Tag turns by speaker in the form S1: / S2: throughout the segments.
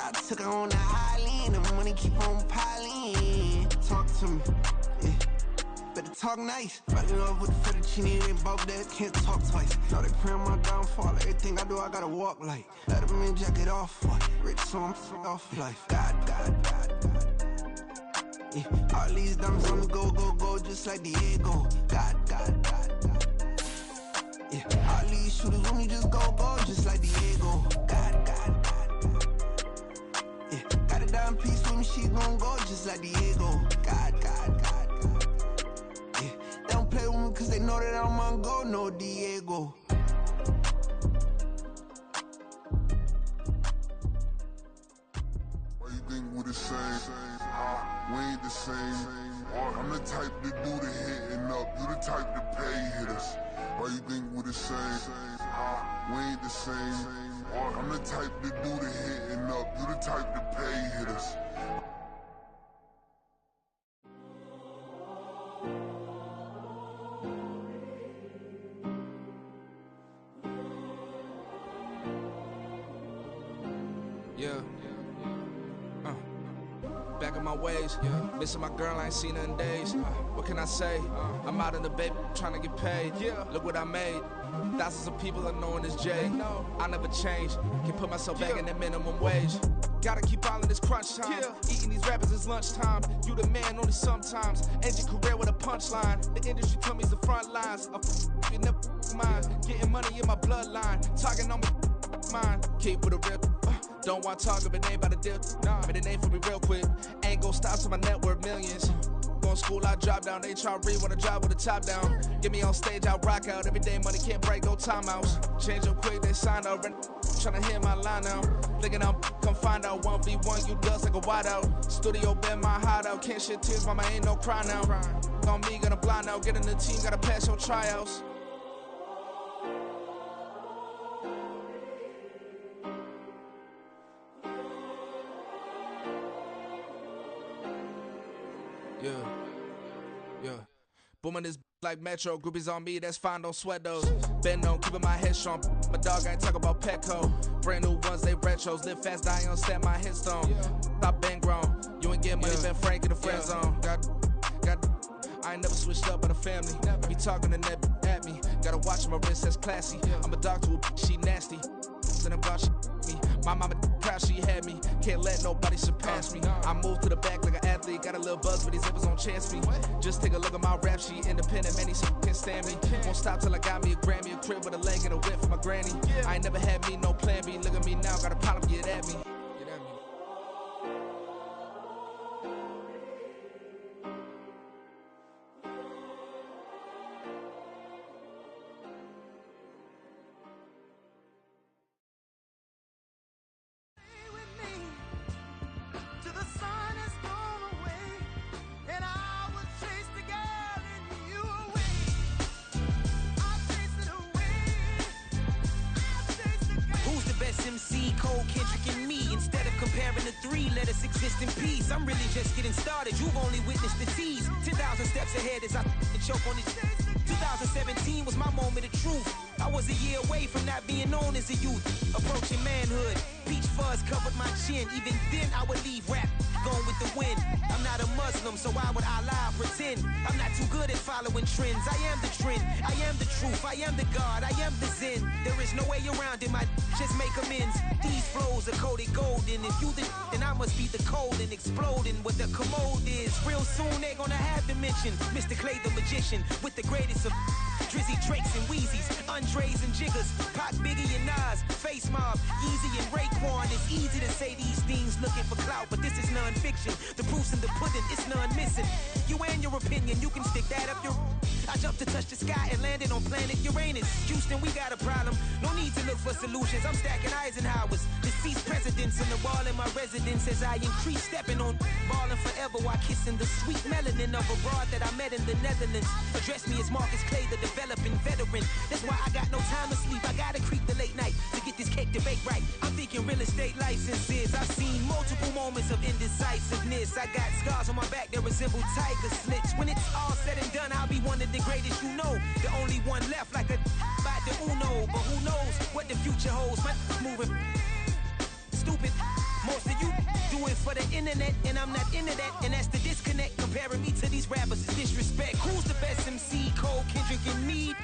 S1: I took her on the island, the money keep on piling. Talk to me, yeah. Better talk nice. Fell in love with the fettuccine, they both dead, can't talk twice. Now they praying my downfall, everything I do, I gotta walk like. Let them in, jacket off, what? Rich, so I'm off life. God. Yeah. All these diamonds on the go, just like Diego. God. Yeah. All these shooters on me just go, just like Diego. God. Yeah. Got a dime piece with me, she gon' go just like Diego. God. Yeah. They don't play with me cause they know that I'm on go, no Diego.
S2: Why you think we the same? We ain't the same. I'm the type to do the hitting up, you the type to pay hitters. Why you think we the same? We ain't the same. I'm the type to do the hitting up, you the type to pay hitters.
S3: Yeah. Back in my ways, missing my girl, I ain't seen her in days. What can I say? I'm out in the baby, trying to get paid. Look what I made. Thousands of people are knowing this Jay. I never change, can put myself back in the minimum wage. Gotta keep all in this crunch time. Eating these rappers is lunchtime. You the man only sometimes. End your career with a punchline. The industry told me it's the front lines. You never mind. Getting money in my bloodline. Talking on me, mine. Keep with a rip. Don't want to talk if it ain't about a dip. But it ain't for me real quick. Ain't gon' stop till my net worth millions. Going school, I drop down. They try to read when I drive with the top down. Get me on stage, I rock out. Every day money can't break, no timeouts. Change up quick, they sign up. Tryna hear my line now. Thinking I'm come find out 1v1, you dust like a wideout. Studio been my hideout. Can't shed tears, mama ain't no cry now. On me, gonna blind out. Get in the team, gotta pass your tryouts. Yeah. Booming this like Metro, groupies on me, that's fine, don't sweat those. Been on, keeping my head strong. My dog ain't talk about Petco. Brand new ones, they retros. Live fast, die on set, my headstone. Stop been grown. You ain't getting money, been Frank in the friend zone. Got. I ain't never switched up on the family. Be talking to that at me. Gotta watch my wrist, that's classy. I'm a dog to a she nasty. And I'm glad she me. My mama proud she had me. Can't let nobody surpass me. I move to the back like an athlete. Got a little buzz for these zippers on chance me. Just take a look at my rap sheet. Independent, man, these can't stand me. Won't stop till I got me a Grammy. A crib with a leg and a whip for my granny. I ain't never had me no plan B. Look at me now, got a problem, get at me.
S4: Let us exist in peace. I'm really just getting started. You've only witnessed the tease. 10,000 steps ahead as I choke on this. 2017 was my moment of truth. I was a year away from not being known as a youth. Approaching manhood. Peach fuzz covered my chin. Even then I would leave rap going with the wind. I'm not a Muslim, so why would I lie or pretend? I'm not too good at following trends. I am the trend. I am the truth. I am the God. I am the Zen. There is no way around it. My just make amends. These flows are coated golden. If you then I must be the cold and exploding what the commode is. Real soon they're gonna have to mention Mr. Clay the magician with the greatest of Drizzy, Drakes, and Wheezies, Andres and Jiggers, Pac, Biggie, and Nas, Face Mob, Yeezy, and Raekwon. It's easy to say these things looking for clout, but this is non-fiction. The proof's in the pudding, it's none missing. You and your opinion, you can stick that up your... I jumped to touch the sky and landed on planet Uranus. Houston, we got a problem. No need to look for solutions. I'm stacking Eisenhowers. Deceased presidents in the wall in my residence as I increase stepping on balling forever while kissing the sweet melanin of a broad that I met in the Netherlands. Address me as Marcus Clay, the developing veteran. That's why I got no time to sleep. I gotta creep the late night to get this cake to bake right. I'm thinking real estate licenses. I've seen multiple moments of indecisiveness. I got scars on my back that resemble tiger slits. When it's all said and done, I'll be one of the greatest you know. The only one left like a by the Uno. But who knows what the future holds? My moving stupid. Most of you internet, and I'm not into that. And that's the disconnect. Comparing me to these rappers is disrespect. Who's the best MC? Cole, Kendrick, and Meade?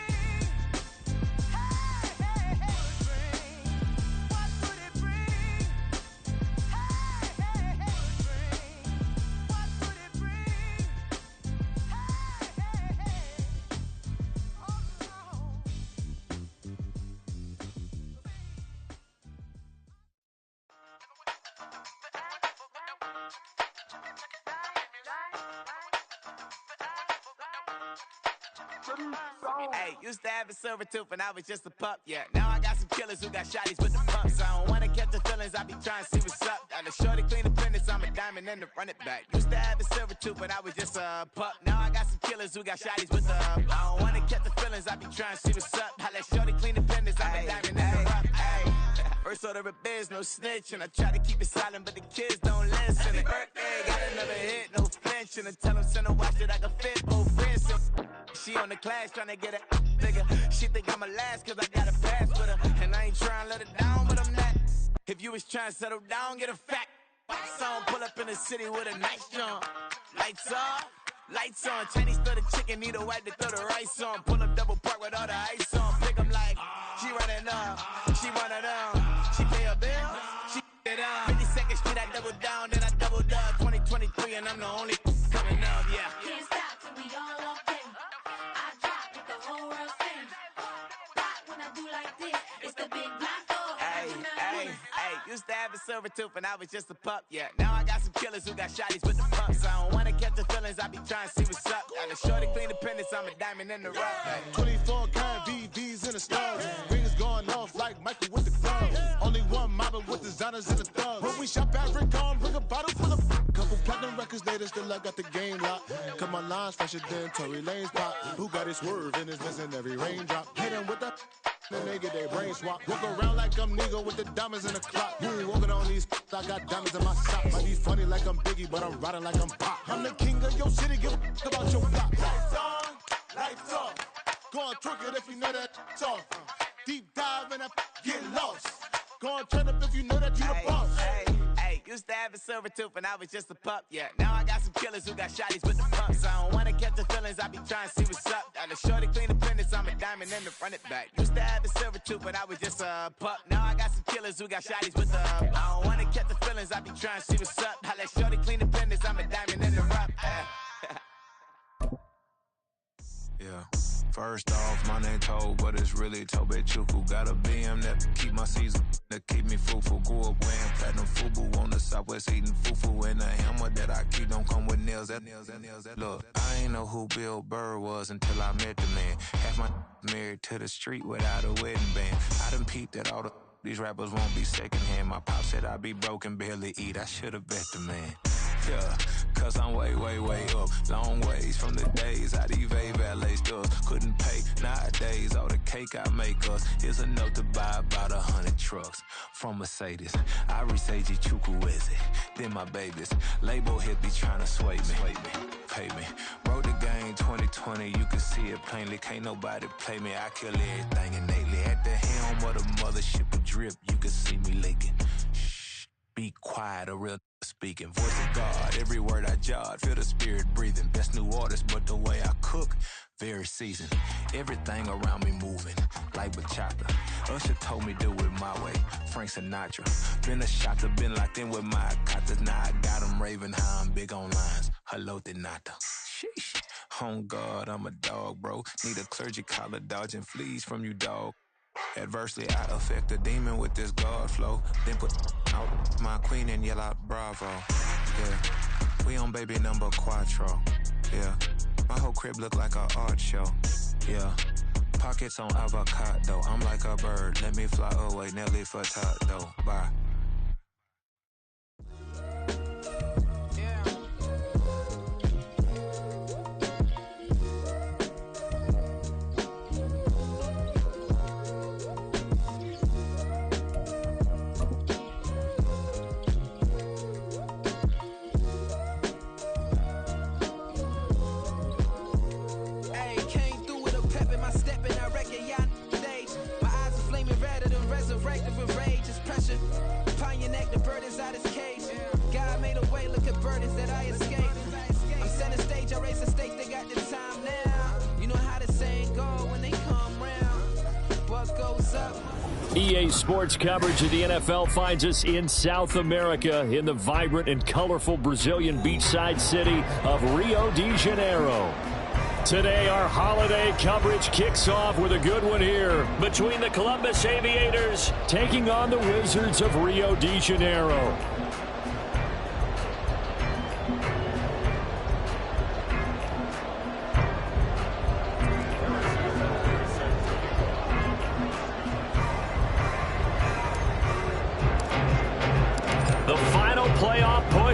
S5: Hey, used to have a silver tooth and I was just a pup, yeah. Now I got some killers who got shotties with the pumps. I don't wanna catch the feelings, I be trying to see what's up. Got a shorty clean the fitness, I'm a diamond and to run it back. Used to have a silver tooth but I was just a pup. Now I got some killers who got shotties with the I don't wanna catch the feelings, I be trying to see what's up. I let shorty clean the fitness, I'm a diamond and to run. First order of biz, no snitch, and I try to keep it silent, but the kids don't listen. Birthday, got another hit, no flinch, and I tell them send a watch that I can fit both wrists. She on the class trying to get a bigger. She think I'm a last cause I got a pass with her, and I ain't trying to let her down, but I'm not. If you was trying to settle down, get a fact. Song pull up in the city with a nice jump. Lights off, lights on. Chinese throw the chicken, need a wipe to throw the rice on. Pull up double park with all the ice on. Pick 'em like she running up, she running down. She pay a bill, she it up. 52nd Street, I double down, then I doubled up. 2023, and I'm the only coming up, yeah.
S6: Can't stop till we all up in. I drop it, the whole world sings. Rock when I do like this, it's the big black dog.
S5: Hey, used to have a silver tooth and I was just a pup, yeah. Now I got some killers who got shotties with the pumps. I don't wanna catch the feelings, I be trying to see what's up. Got a shorty clean the pendants, I'm a diamond in the rough. Hey.
S7: 24 karat VVs in the stars. Rings going off like Michael with the club. Only one mobbing with designers in the thugs. When we shop at Rick on, bring a bottle full of couple platinum records later, still I got the game locked. Cause my lines fresher than Tory Lane's pop. Who got his swerve and is missing every raindrop. Hit him with the and they get their brain swap. Walk around like I'm Nego with the diamonds in the clock. You ain't walking on these I got diamonds in my socks. Might be funny like I'm Biggie, but I'm riding like I'm Pop. I'm the king of your city, give a about your block. Lights on, lights off. Go on, twerk it if you know that talk. Deep dive and get lost. Go on, turn up if you know that you the boss.
S5: Hey, used to have a silver tooth and I was just a pup, yeah. Now I got some killers who got shotties with the pumps. I don't wanna catch the feelings, I be trying to see what's up. Got a shorty clean the pendants, I'm a diamond and to run it back. Used to have a silver tooth but I was just a pup. Now I got some killers who got shotties with the I don't wanna catch the feelings, I be trying to see what's up. I let shorty clean the pendants, I'm a diamond and to run.
S8: Yeah. First off, my name Tobe, but it's really Tobe Chuku. Got a BM that keep my season, that keep me fruitful. Grew up wearing platinum FUBU on the southwest eating fufu. And the hammer that I keep don't come with nails. Look, I ain't know who Bill Burr was until I met the man. Half my married to the street without a wedding band. I done peeped at all these rappers won't be secondhand. My pop said I'd be broken, barely eat. I should've bet the man. Yeah, cause I'm way up. Long ways from the days I eBay valet stores. Couldn't pay nowadays. All the cake I make us is enough to buy about 100 trucks. From Mercedes, I resage Chukwueze. Then my babies. Label hit be trying to sway me. Pay me. Wrote the game 2020, you can see it plainly. Can't nobody play me. I kill everything innately. At the helm of the mothership with drip, you can see me leaking. Shh, be quiet, a real speaking. Voice of God, every word I jot, feel the spirit breathing. Best new artist, but the way I cook, very seasoned. Everything around me moving, like bachata. Usher told me do it my way, Frank Sinatra. Been a shotter, been locked in with my katas. Now I got them raving how I'm big on lines. Hello, Denata. Sheesh. On God, I'm a dog, bro. Need a clergy collar, dodging fleas from you, dog. Adversely, I affect a demon with this God flow. Then put out my queen and yell out bravo. Yeah, we on baby number quattro. Yeah, my whole crib look like a art show. Yeah, pockets on avocado. I'm like a bird, let me fly away. Nelly Furtado, bye.
S4: Resurrected with rage, it's pressure.
S9: EA Sports coverage of the NFL finds us in South America in the vibrant and colorful Brazilian beachside city of Rio de Janeiro. Today, our holiday coverage kicks off with a good one here between the Columbus Aviators taking on the Wizards of Rio de Janeiro.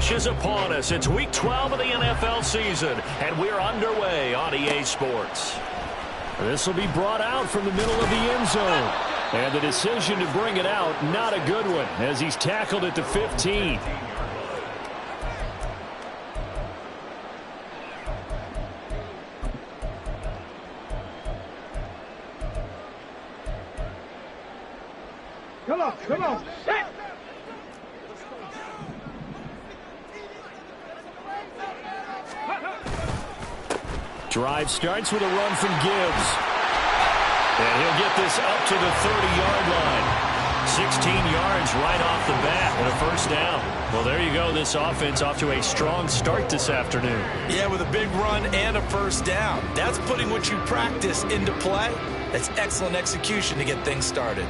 S9: Is upon us. It's week 12 of the NFL season, and we're underway on EA Sports. This will be brought out from the middle of the end zone. And the decision to bring it out, not a good one, as he's tackled at the 15.
S10: Come on, come on. Set.
S9: Drive starts with a run from Gibbs. And he'll get this up to the 30-yard line. 16 yards right off the bat and a first down. Well, there you go. This offense off to a strong start this afternoon.
S11: Yeah, with a big run and a first down. That's putting what you practice into play. That's excellent execution to get things started.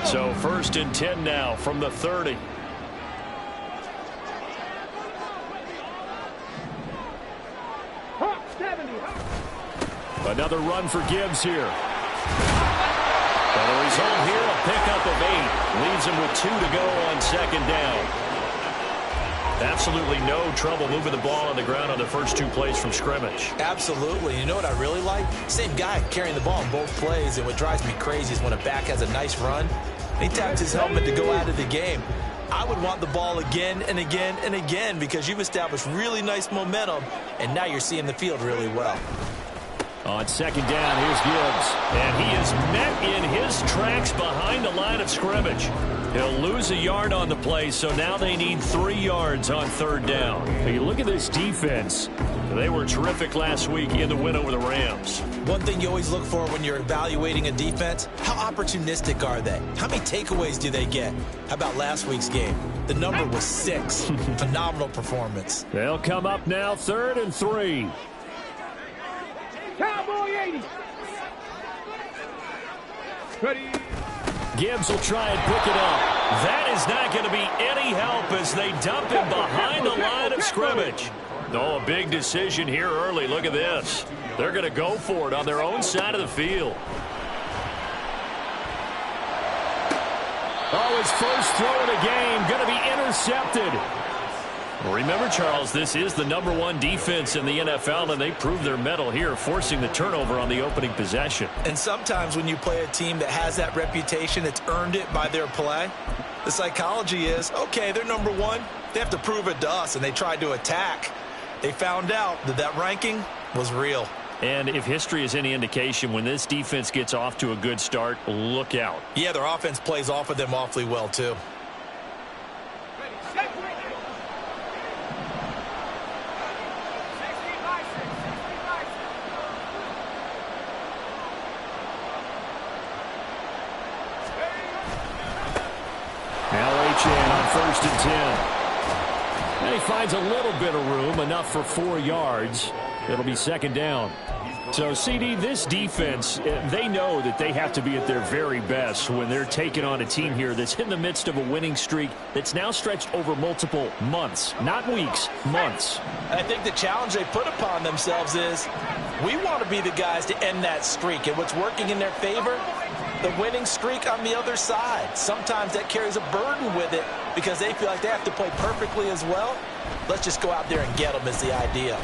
S9: So 1st and 10 now from the 30. Another run for Gibbs here. And the result here, a pickup of 8. Leaves him with 2 to go on 2nd down. Absolutely no trouble moving the ball on the ground on the first 2 plays from scrimmage.
S11: Absolutely. You know what I really like? Same guy carrying the ball in both plays, and what drives me crazy is when a back has a nice run, he taps his helmet to go out of the game. I would want the ball again and again and again because you've established really nice momentum, and now you're seeing the field really well.
S9: On 2nd down, here's Gibbs. And he is met in his tracks behind the line of scrimmage. He'll lose a yard on the play, so now they need 3 yards on 3rd down. Hey, look at this defense. They were terrific last week in the win over the Rams.
S11: One thing you always look for when you're evaluating a defense, how opportunistic are they? How many takeaways do they get? How about last week's game? The number was 6. Phenomenal performance.
S9: They'll come up now, 3rd and 3.
S10: Cowboy 80. Ready.
S9: Gibbs will try and pick it up. That is not going to be any help as they dump him behind the line of scrimmage. Oh, a big decision here early. Look at this. They're going to go for it on their own side of the field. Oh, his first throw of the game going to be intercepted. Remember, Charles, this is the #1 defense in the NFL, and they proved their mettle here, forcing the turnover on the opening possession.
S11: And sometimes when you play a team that has that reputation, it's earned it by their play. The psychology is, okay, they're #1. They have to prove it to us, and they tried to attack. They found out that that ranking was real.
S9: And if history is any indication, when this defense gets off to a good start, look out.
S11: Yeah, their offense plays off of them awfully well, too.
S9: On 1st and 10. And he finds a little bit of room, enough for 4 yards. It'll be 2nd down. So, CD, this defense, they know that they have to be at their very best when they're taking on a team here that's in the midst of a winning streak that's now stretched over multiple months, not weeks, months.
S11: I think the challenge they put upon themselves is we want to be the guys to end that streak. And what's working in their favor? The winning streak on the other side. Sometimes that carries a burden with it because they feel like they have to play perfectly as well. Let's just go out there and get them is the idea.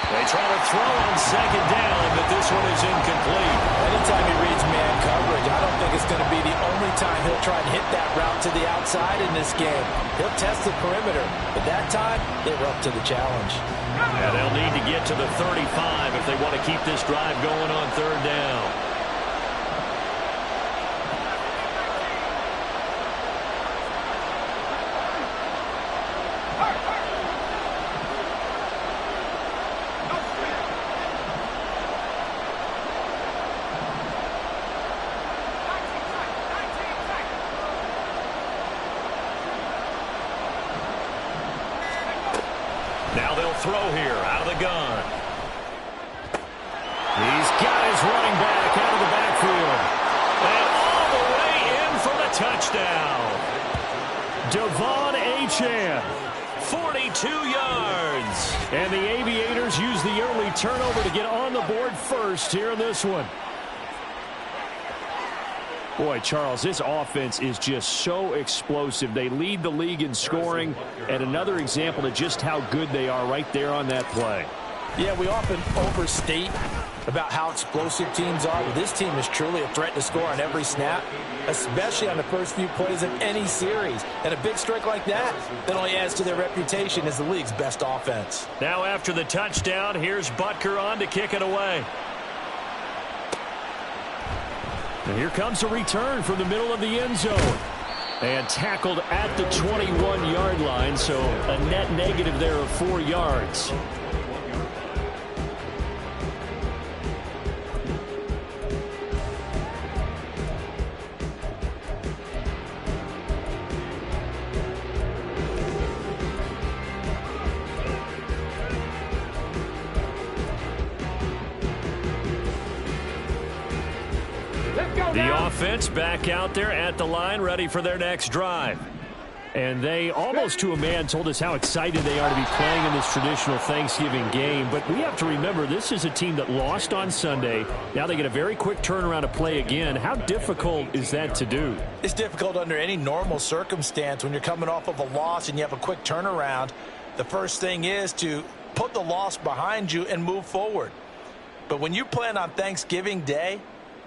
S9: They try to throw on 2nd down, but this one is incomplete.
S11: Anytime he reads man coverage, I don't think it's going to be the only time he'll try and hit that route to the outside in this game. He'll test the perimeter, but that time, they were up to the challenge.
S9: And they'll need to get to the 35 if they want to keep this drive going on 3rd down. throw here out of the gun. He's got his running back out of the backfield. And all the way in for the touchdown. Devon Achane, 42 yards. And the Aviators use the early turnover to get on the board first here in this one. Boy, Charles, this offense is just so explosive. They lead the league in scoring, and another example of just how good they are right there on that play.
S11: Yeah, we often overstate about how explosive teams are, but this team is truly a threat to score on every snap, especially on the first few plays of any series. And a big strike like that only adds to their reputation as the league's best offense.
S9: Now after the touchdown, here's Butker on to kick it away. And here comes a return from the middle of the end zone. And tackled at the 21-yard line, so a net negative there of 4 yards. The offense back out there at the line, ready for their next drive. And they, almost to a man, told us how excited they are to be playing in this traditional Thanksgiving game. But we have to remember, this is a team that lost on Sunday. Now they get a very quick turnaround to play again. How difficult is that to do?
S11: It's difficult under any normal circumstance when you're coming off of a loss and you have a quick turnaround. The first thing is to put the loss behind you and move forward. But when you plan on Thanksgiving Day,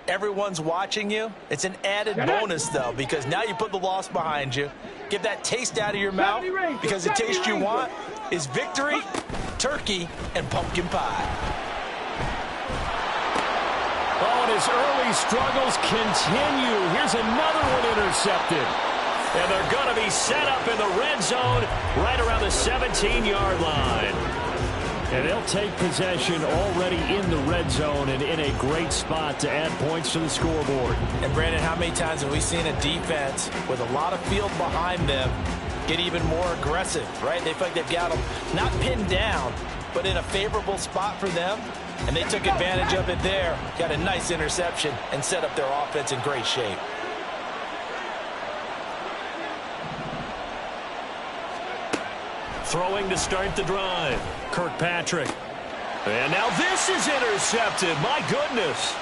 S11: everyone's watching you. It's an added bonus, though, because now you put the loss behind you. Get that taste out of your mouth, because the taste you want is victory, turkey, and pumpkin pie.
S9: Oh, and his early struggles continue. Here's another one intercepted. And they're going to be set up in the red zone right around the 17-yard line. And they'll take possession already in the red zone and in a great spot to add points to the scoreboard.
S11: And, Brandon, how many times have we seen a defense with a lot of field behind them get even more aggressive, right? They feel like they've got them not pinned down, but in a favorable spot for them. And they took advantage of it there, got a nice interception, and set up their offense in great shape.
S9: Throwing to start the drive, Kirkpatrick. And now this is intercepted. My goodness.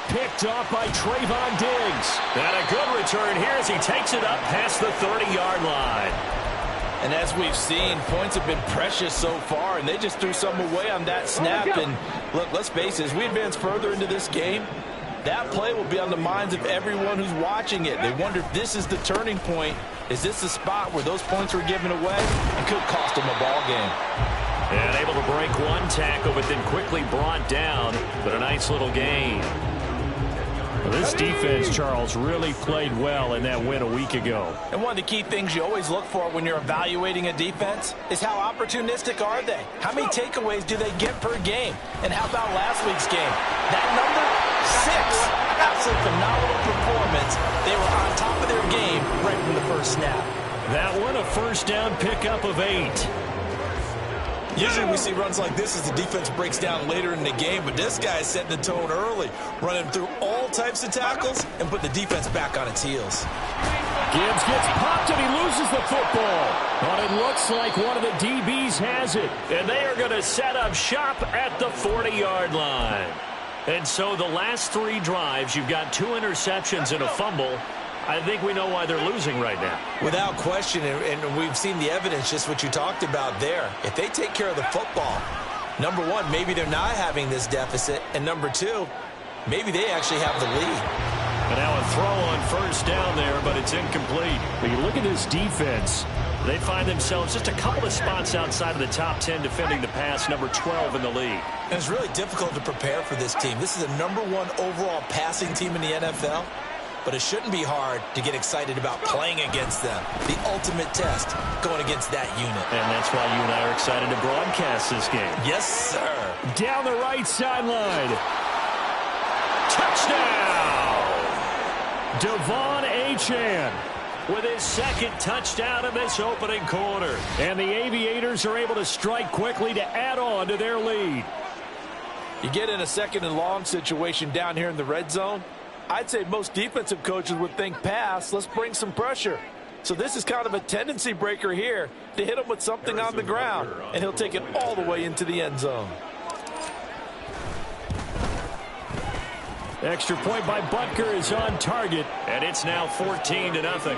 S9: Picked off by Trayvon Diggs. And a good return here as he takes it up past the 30-yard line.
S11: And as we've seen, points have been precious so far, and they just threw some away on that snap. And look, let's face it, as we advance further into this game, that play will be on the minds of everyone who's watching it. They wonder if this is the turning point. Is this the spot where those points were given away and could cost them a ball game?
S9: And able to break one tackle, but then quickly brought down. But a nice little gain. Well, this defense, Charles, really played well in that win a week ago.
S11: And one of the key things you always look for when you're evaluating a defense is how opportunistic are they? How many takeaways do they get per game? And how about last week's game? That number 6. Absolute phenomenal performance. They were on top of their game right from the first snap.
S9: That one, a first down pickup of 8.
S11: Usually we see runs like this as the defense breaks down later in the game, but this guy is setting the tone early, running through all types of tackles and put the defense back on its heels.
S9: Gibbs gets popped and he loses the football. But it looks like one of the DBs has it. And they are going to set up shop at the 40-yard line. And so the last 3 drives, you've got 2 interceptions and a fumble. I think we know why they're losing right now.
S11: Without question, and we've seen the evidence, just what you talked about there. If they take care of the football, number 1, maybe they're not having this deficit, and number 2, maybe they actually have the lead.
S9: And now a throw on first down there, but it's incomplete. But you look at this defense, they find themselves just a couple of spots outside of the top 10 defending the pass, number 12 in the league.
S11: And it's really difficult to prepare for this team. This is the number 1 overall passing team in the NFL. But it shouldn't be hard to get excited about playing against them. The ultimate test going against that unit.
S9: And that's why you and I are excited to broadcast this game.
S11: Yes, sir.
S9: Down the right sideline. Touchdown! Devon Achane. with his second touchdown in this opening quarter. And the Aviators are able to strike quickly to add on to their lead.
S11: You get in a second and long situation down here in the red zone, I'd say most defensive coaches would think pass, let's bring some pressure. So this is kind of a tendency breaker here to hit him with something on the ground, and he'll take it all the way into the end zone.
S9: Extra point by Butker is on target, and it's now 14-0.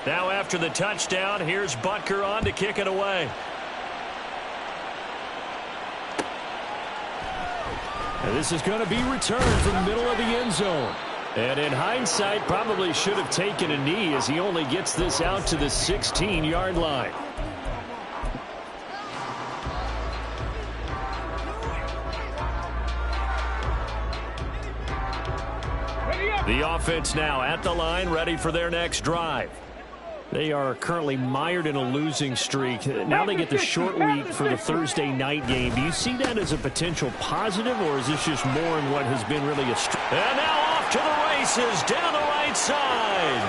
S9: Now after the touchdown, here's Butker on to kick it away. And this is going to be returned from the middle of the end zone. And in hindsight, probably should have taken a knee as he only gets this out to the 16-yard line. The offense now at the line, ready for their next drive. They are currently mired in a losing streak. Now they get the short week for the Thursday night game. Do you see that as a potential positive, or is this just more in what has been really a And now off to the races down the right side.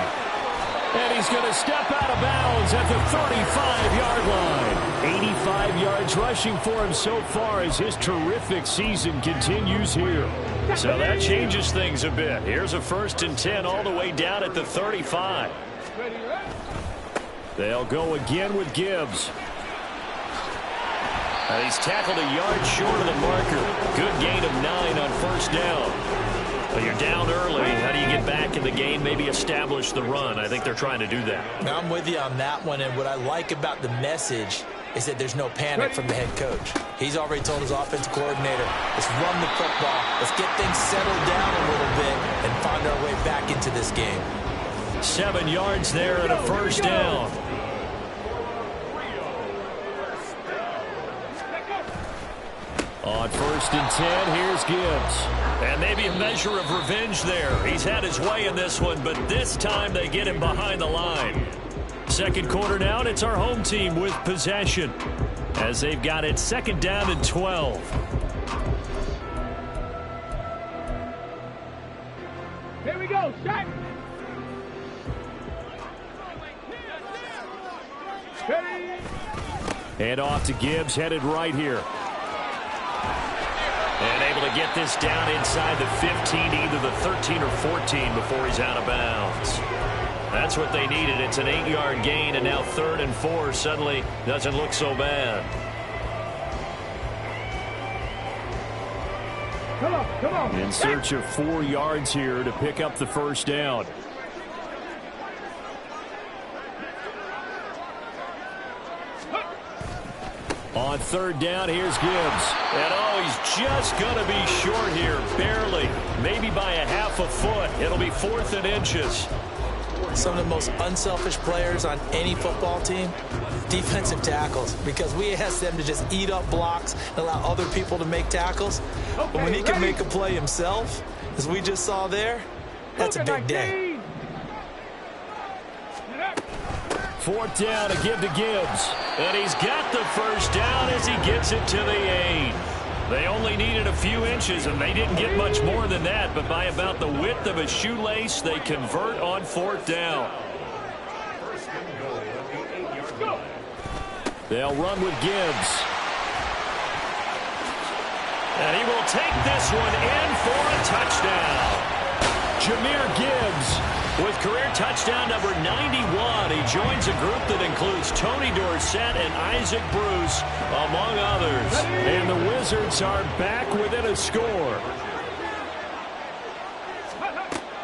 S9: And he's going to step out of bounds at the 35-yard line. 85 yards rushing for him so far as his terrific season continues here. So that changes things a bit. Here's a 1st and 10 all the way down at the 35. They'll go again with Gibbs. He's tackled a yard short of the marker. Good gain of 9 on 1st down. Well, you're down early. How do you get back in the game? Maybe establish the run. I think they're trying to do that.
S11: Now, I'm with you on that one, and what I like about the message is that there's no panic from the head coach. He's already told his offensive coordinator, let's run the football, let's get things settled down a little bit and find our way back into this game.
S9: 7 yards there and a 1st down. On 1st and 10, here's Gibbs. And maybe a measure of revenge there. He's had his way in this one, but this time they get him behind the line. Second quarter now, and it's our home team with possession as they've got it 2nd down and 12.
S10: Here we go, shot.
S9: And off to Gibbs, headed right here. And able to get this down inside the 15, either the 13 or 14 before he's out of bounds. That's what they needed. It's an 8-yard gain, and now 3rd and 4 suddenly doesn't look so bad.
S10: Come on.
S9: In search of 4 yards here to pick up the 1st down. On 3rd down, here's Gibbs. And he's just going to be short here, barely. Maybe by a half a foot. It'll be 4th and inches.
S11: Some of the most unselfish players on any football team, defensive tackles, because we ask them to just eat up blocks and allow other people to make tackles. But when he can make a play himself, as we just saw there, that's a big day.
S9: 4th down to give to Gibbs. And he's got the 1st down as he gets it to the 8. They only needed a few inches, and they didn't get much more than that. But by about the width of a shoelace, they convert on 4th down. They'll run with Gibbs. And he will take this one in for a touchdown. Jahmyr Gibbs with career touchdown number 91. He joins a group that includes Tony Dorsett and Isaac Bruce, among others. And the Wizards are back within a score.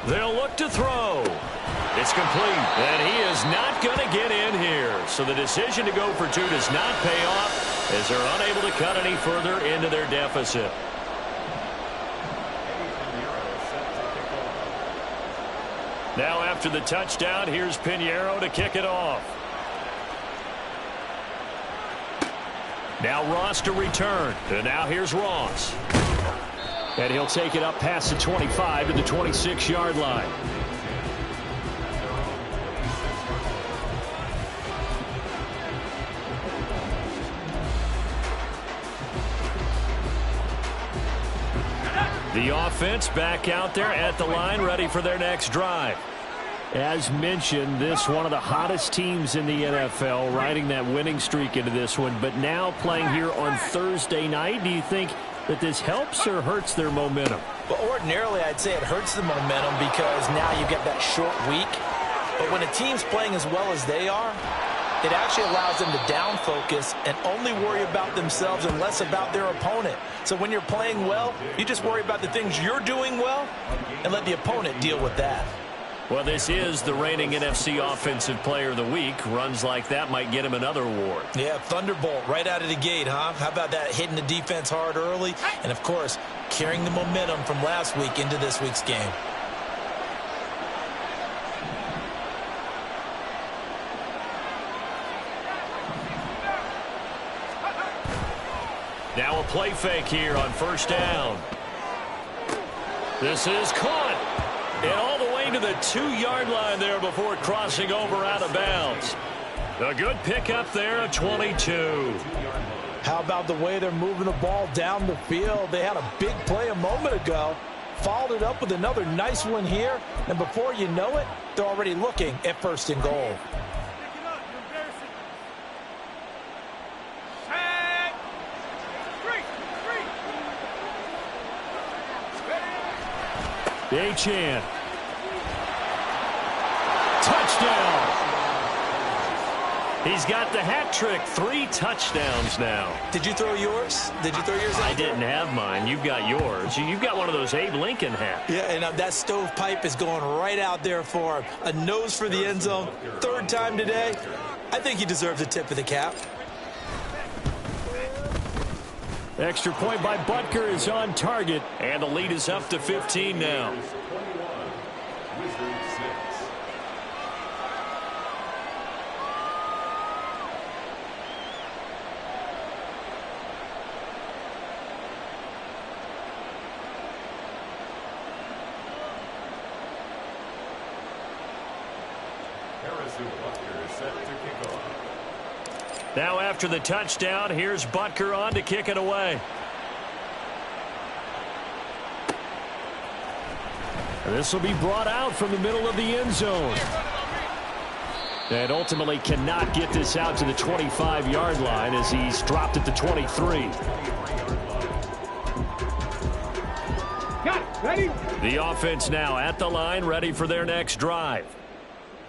S9: They'll look to throw. It's complete, and he is not going to get in here. So the decision to go for 2 does not pay off as they're unable to cut any further into their deficit. Now after the touchdown, here's Pinheiro to kick it off. Now Ross to return. And now here's Ross. And he'll take it up past the 25 to the 26-yard line. The offense back out there at the line, ready for their next drive. As mentioned, this one of the hottest teams in the NFL, riding that winning streak into this one, but now playing here on Thursday night. Do you think that this helps or hurts their momentum?
S11: Well, ordinarily, I'd say it hurts the momentum because now you get that short week. But when a team's playing as well as they are, it actually allows them to down focus and only worry about themselves and less about their opponent. So when you're playing well, you just worry about the things you're doing well and let the opponent deal with that.
S9: Well, this is the reigning NFC Offensive Player of the Week. Runs like that might get him another award.
S11: Yeah, Thunderbolt right out of the gate, huh? How about that, hitting the defense hard early? And, of course, carrying the momentum from last week into this week's game.
S9: Now a play fake here on first down. This is caught. And all the way to the 2-yard line there before crossing over out of bounds. A good pickup there at 22.
S11: How about the way they're moving the ball down the field? They had a big play a moment ago. Followed it up with another nice one here. And before you know it, they're already looking at first and goal.
S9: Achane. Touchdown. He's got the hat trick. 3 touchdowns now.
S11: Did you throw yours? Did you throw yours out?
S9: I didn't have mine. You've got yours. You've got one of those Abe Lincoln hats.
S11: Yeah, and that stovepipe is going right out there for him. A nose for the end zone. 3rd time today. I think he deserves a tip of the cap.
S9: Extra point by Butker is on target, and the lead is up to 15 now. Now after the touchdown, here's Butker on to kick it away. And this will be brought out from the middle of the end zone. And ultimately cannot get this out to the 25-yard line as he's dropped at the 23.
S10: Got it. Ready?
S9: The offense now at the line, ready for their next drive.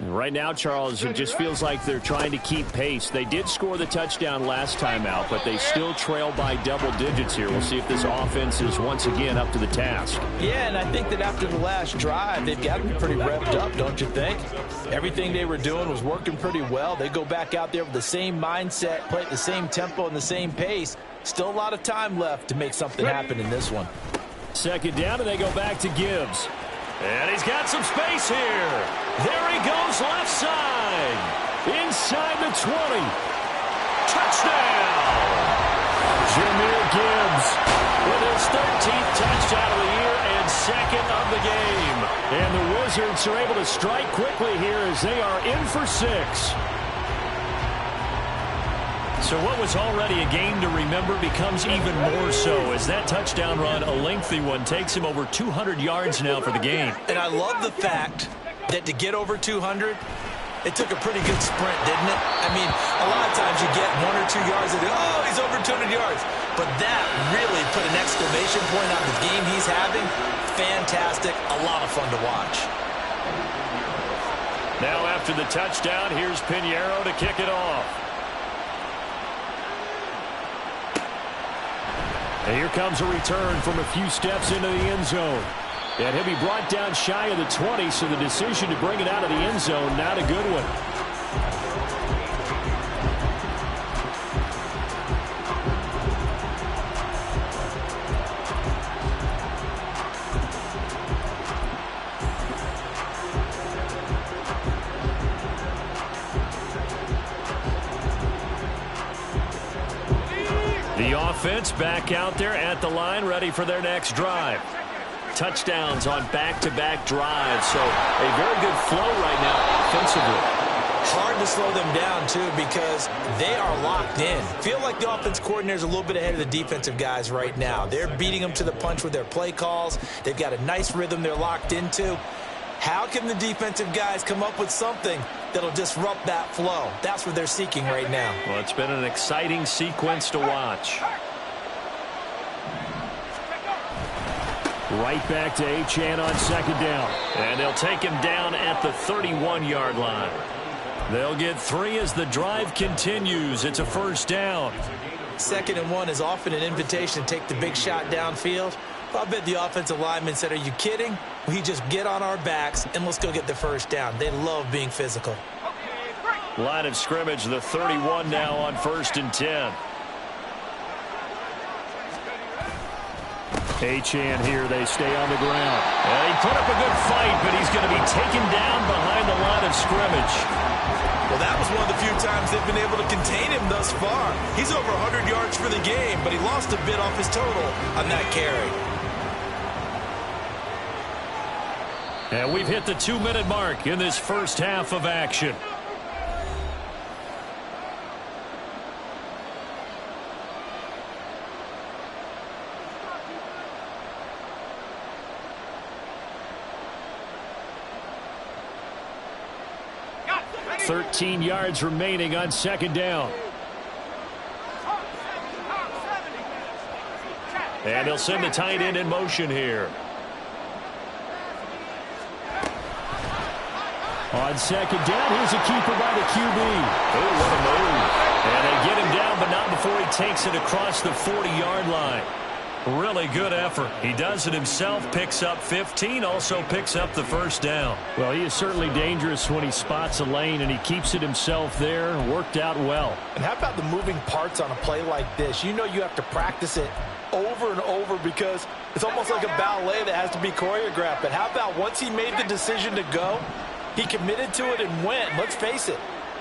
S9: Right now, Charles, it just feels like they're trying to keep pace. They did score the touchdown last time out, but they still trail by double digits here. We'll see if this offense is once again up to the task.
S11: Yeah, and I think that after the last drive, they've got to be pretty revved up, don't you think? Everything they were doing was working pretty well. They go back out there with the same mindset, play at the same tempo and the same pace. Still a lot of time left to make something happen in this one.
S9: 2nd down, and they go back to Gibbs. And he's got some space here. There he goes left side. Inside the 20. Touchdown. Jahmyr Gibbs with his 13th touchdown of the year and 2nd of the game. And the Wizards are able to strike quickly here as they are in for 6. So what was already a game to remember becomes even more so as that touchdown run, a lengthy one, takes him over 200 yards now for the game.
S11: And I love the fact that to get over 200, it took a pretty good sprint, didn't it? I mean, a lot of times you get 1 or 2 yards and, oh, he's over 200 yards. But that really put an exclamation point on the game he's having. Fantastic. A lot of fun to watch.
S9: Now after the touchdown, here's Pinheiro to kick it off. And here comes a return from a few steps into the end zone. And he'll be brought down shy of the 20, so the decision to bring it out of the end zone, not a good one. The offense back out there at the line, ready for their next drive. Touchdowns on back-to-back drives, so a very good flow right now offensively.
S11: Hard to slow them down, too, because they are locked in. Feel like the offense coordinator is a little bit ahead of the defensive guys right now. They're beating them to the punch with their play calls. They've got a nice rhythm they're locked into. How can the defensive guys come up with something that'll disrupt that flow? That's what they're seeking right now.
S9: Well, it's been an exciting sequence to watch. Right back to Achane on second down. And they'll take him down at the 31-yard line. They'll get 3 as the drive continues. It's a first down.
S11: 2nd and 1 is often an invitation to take the big shot downfield. I bet the offensive lineman said, are you kidding? We just get on our backs and let's go get the first down. They love being physical.
S9: Line of scrimmage, the 31 now on 1st and 10. Achane here, they stay on the ground. He put up a good fight, but he's going to be taken down behind the line of scrimmage.
S11: Well, that was one of the few times they've been able to contain him thus far. He's over 100 yards for the game, but he lost a bit off his total on that carry.
S9: And we've hit the 2-minute mark in this first half of action.
S10: Ready?
S9: 13 yards remaining on second down. And he'll send the tight end in motion here. On second down, here's a keeper by the QB. Oh, what a move. And they get him down, but not before he takes it across the 40-yard line. Really good effort. He does it himself, picks up 15, also picks up the first down. Well, he is certainly dangerous when he spots a lane, and he keeps it himself there. Worked out well.
S11: And how about the moving parts on a play like this? You know you have to practice it over and over because it's almost like a ballet that has to be choreographed. But how about once he made the decision to go, he committed to it and went. Let's face it,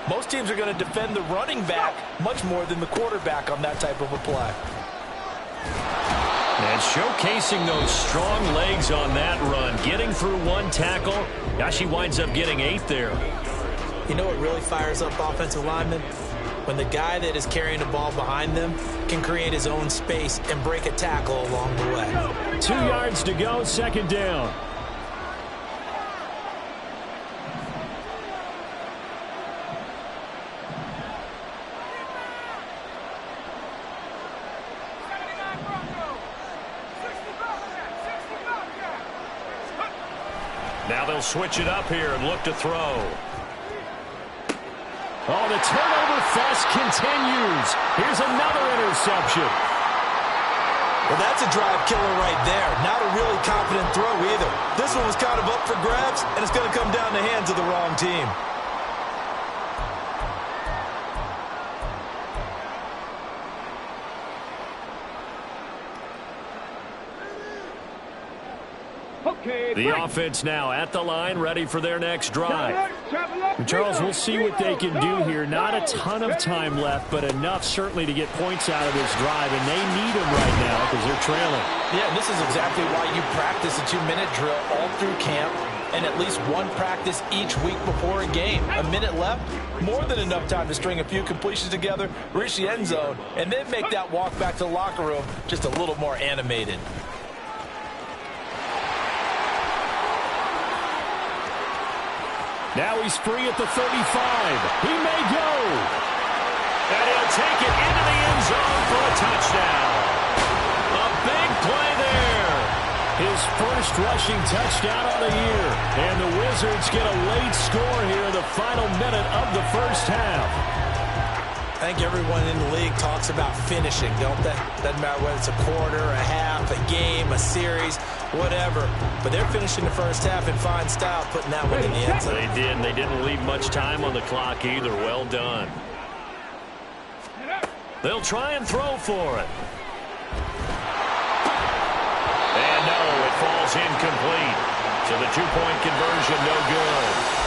S11: most teams are going to defend the running back much more than the quarterback on that type of a play.
S9: And showcasing those strong legs on that run. Getting through one tackle. Now she winds up getting 8 there.
S11: You know what really fires up offensive linemen? When the guy that is carrying the ball behind them can create his own space and break a tackle along the way.
S9: 2 yards to go, second down. Now they'll switch it up here and look to throw. Oh, the turnover fest continues. Here's another interception.
S11: Well, that's a drive killer right there. Not a really confident throw either. This one was kind of up for grabs, and it's going to come down the hands of the wrong team.
S9: The offense now at the line, ready for their next drive. And Charles, we'll see what they can do here. Not a ton of time left, but enough certainly to get points out of this drive, and they need them right now because they're trailing.
S11: Yeah, and this is exactly why you practice a 2-minute drill all through camp and at least one practice each week before a game. A minute left, more than enough time to string a few completions together, reach the end zone, and then make that walk back to the locker room just a little more animated.
S9: Now he's free at the 35. He may go. And he'll take it into the end zone for a touchdown. A big play there. His first rushing touchdown of the year. And the Wizards get a late score here in the final minute of the first half.
S11: I think everyone in the league talks about finishing, don't they? Doesn't matter whether it's a quarter, a half, a game, a series, whatever. But they're finishing the first half in fine style, putting that one in the end zone.
S9: They did. They didn't leave much time on the clock either. Well done. They'll try and throw for it. And no, it falls incomplete. So the two-point conversion, no good.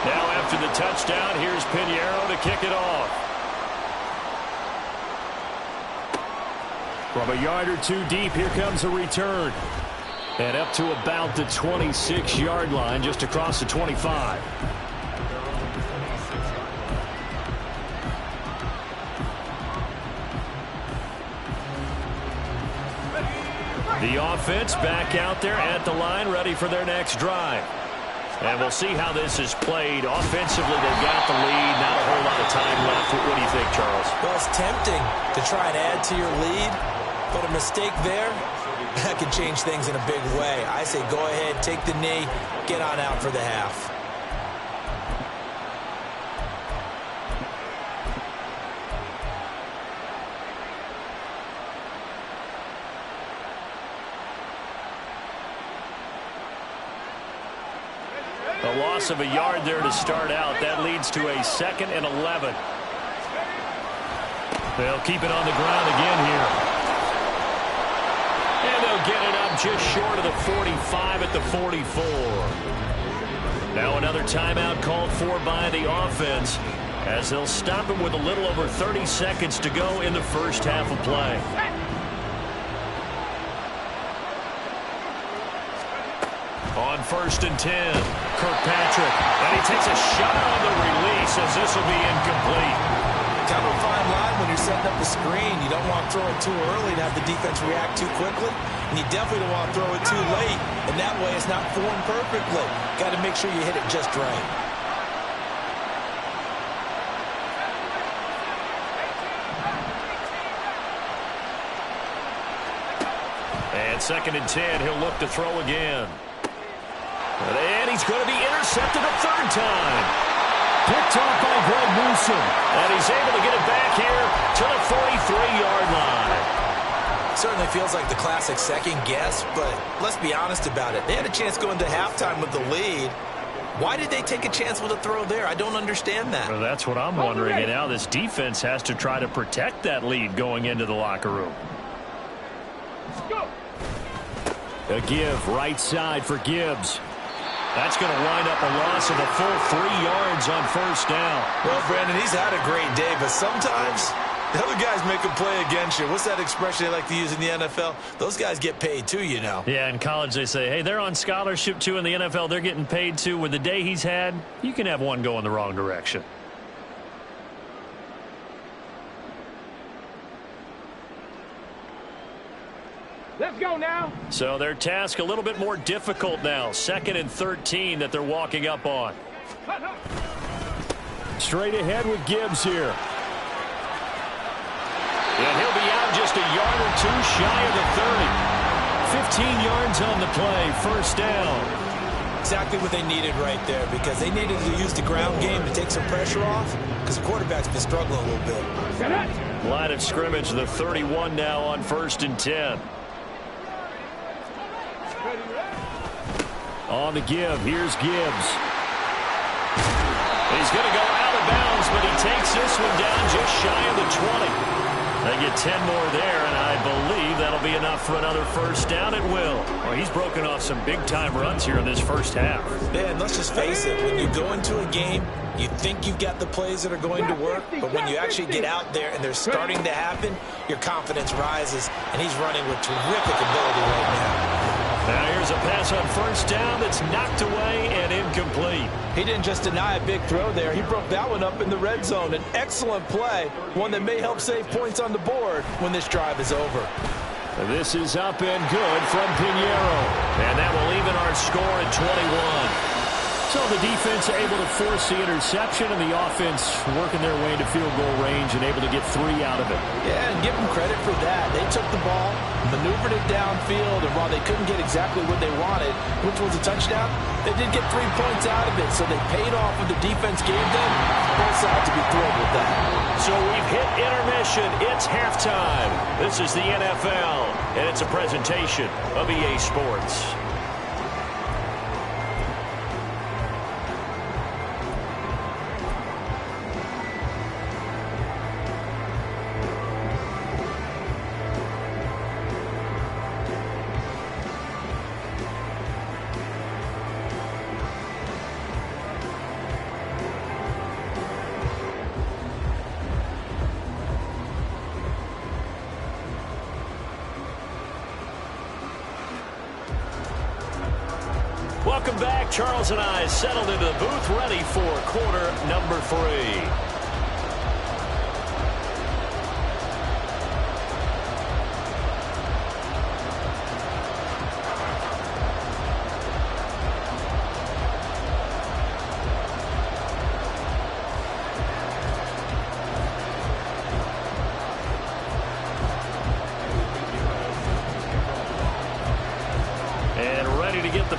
S9: Now after the touchdown, here's Pinheiro to kick it off. From a yard or two deep, here comes a return. And up to about the 26-yard line, just across the 25. The offense back out there at the line, ready for their next drive. And we'll see how this is played. Offensively, they've got the lead. Not a whole lot of time left. What do you think, Charles?
S11: Well, it's tempting to try and add to your lead, but a mistake there, that could change things in a big way. I say go ahead, take the knee, get on out for the half.
S9: A loss of a yard there to start out. That leads to a 2nd and 11. They'll keep it on the ground again here. And they'll get it up just short of the 45 at the 44. Now another timeout called for by the offense as they'll stop it with a little over 30 seconds to go in the first half of play. On 1st and 10, Kirkpatrick, and he takes a shot on the release as this will be incomplete.
S11: Kind of a fine line when you're setting up the screen. You don't want to throw it too early and have the defense react too quickly, and you definitely don't want to throw it too late, and that way it's not formed perfectly. Got to make sure you hit it just right.
S9: And 2nd and 10, he'll look to throw again. And he's going to be intercepted a 3rd time. Picked off by Greg Newsom. And he's able to get it back here to the 43-yard line.
S11: Certainly feels like the classic second guess, but let's be honest about it. They had a chance going to halftime with the lead. Why did they take a chance with a throw there? I don't understand that.
S9: Well, that's what I'm wondering. And now this defense has to try to protect that lead going into the locker room. A give right side for Gibbs. That's going to wind up a loss of a full 3 yards on 1st down.
S11: Well, Brandon, he's had a great day, but sometimes the other guys make a play against you. What's that expression they like to use in the NFL? Those guys get paid too, you know.
S9: Yeah, in college they say, hey, they're on scholarship too. In the NFL, they're getting paid too. With the day he's had, you can have one go in the wrong direction.
S10: Let's go now.
S9: So their task a little bit more difficult now. 2nd and 13 that they're walking up on. Straight ahead with Gibbs here. And he'll be out just a yard or two shy of the 30. 15 yards on the play. 1st down.
S11: Exactly what they needed right there, because they needed to use the ground game to take some pressure off, because the quarterback's been struggling a little bit.
S9: Line of scrimmage, the 31 now on 1st and 10. On the give, here's Gibbs. He's going to go out of bounds, but he takes this one down just shy of the 20. They get 10 more there, and I believe that'll be enough for another 1st down. It will. Well, he's broken off some big-time runs here in this first half.
S11: Yeah, and let's just face it. When you go into a game, you think you've got the plays that are going to work, but when you actually get out there and they're starting to happen, your confidence rises, and he's running with terrific ability right now.
S9: Now here's a pass on 1st down that's knocked away and incomplete.
S11: He didn't just deny a big throw there. He broke that one up in the red zone. An excellent play, one that may help save points on the board when this drive is over.
S9: This is up and good from Pinheiro. And that will even our score at 21. So the defense able to force the interception, and the offense working their way into field goal range and able to get 3 out of it.
S11: Yeah, and give them credit for that. They took the ball, maneuvered it downfield, and while they couldn't get exactly what they wanted, which was a touchdown, they did get 3 points out of it. So they paid off what the defense gave them. Both sides to be thrilled with that.
S9: So we've hit intermission. It's halftime. This is the NFL, and it's a presentation of EA Sports. Welcome back. Charles and I settled into the booth, ready for quarter number 3.